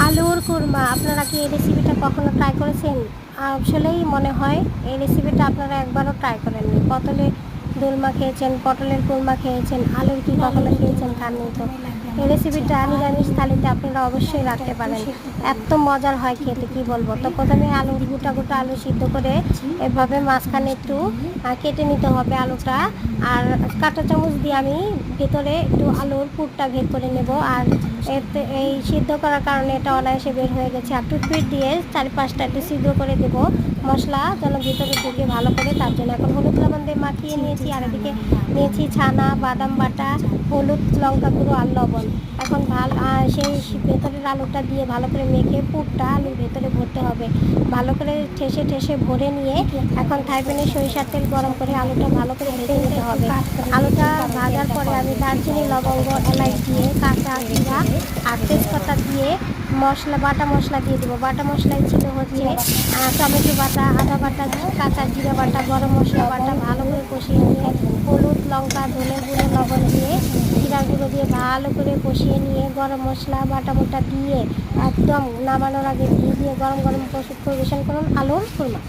আলুর কুরমা আপনারা কি এই রেসিপিটা কখনো ট্রাই করেছেন? আসলেই মনে হয় এই রেসিপিটা আপনারা একবারও ট্রাই করেননি। দোলমা খেয়েছেন, পটলের কুরমা খেয়েছেন, আলুর কি কখনো খেয়েছেন? খাননি তো। এই রেসিপিটা নিরামিষ থালিতে আপনারা অবশ্যই রাখতে পারেন। এত মজার হয় খেতে কি বলবো। তো প্রথমে আলু গোটা গোটা আলু সিদ্ধ করে এভাবে মাঝখানে একটু কেটে নিতে হবে আলুটা। আর কাঁটা চামচ দিয়ে আমি ভেতরে একটু আলুর পুরটা বের করে নেব। আর এতে এই সিদ্ধ করার কারণে এটা অনায়াসে বের হয়ে গেছে। আর টুথপিক দিয়ে চারপাশটা একটু সিদ্ধ করে দেব, মশলা যেন ভিতরে ঢুকে ভালো করে। তার জন্য এখন হলুদ লবণ দিয়ে মাখিয়ে নিয়েছি। আর এদিকে নিয়েছি ছানা, বাদাম বাটা, হলুদ, লঙ্কা গুঁড়ো আর লবণ। এখন সেই ভেতরের আলুটা দিয়ে ভালো করে মেখে পুরটা আলুর ভেতরে ভরতে হবে। ভালো করে ঠেসে ঠেসে ভরে নিয়ে এখন ফ্রাই প্যানে সরিষার তেল গরম করে আলুটা ভালো করে ভেজে নিতে হবে। আলুটা ভাজার পরে আমি দারচিনি, লবঙ্গ, এলাচ দিয়ে কাঁচা জিরা আর তেজপাতা দিয়ে বাটা মশলা দিয়ে দেবো। বাটা মশলায় ছিল হচ্ছে টমেটো বাটা, আদা বাটা, কাঁচা জিরা বাটা, গরম মশলা বাটা। ভালো করে কষিয়ে নিয়ে হলুদ, লঙ্কা, ধনে গুঁড়ো, লবণ দিয়ে জিরা গুঁড়ো দিয়ে ভালো করে কষিয়ে নিয়ে গরম মশলা বাটা মোটা দিয়ে একদম নামানোর আগে দিয়ে গরম গরম পরিবেশন করুন আলুর কুরমা।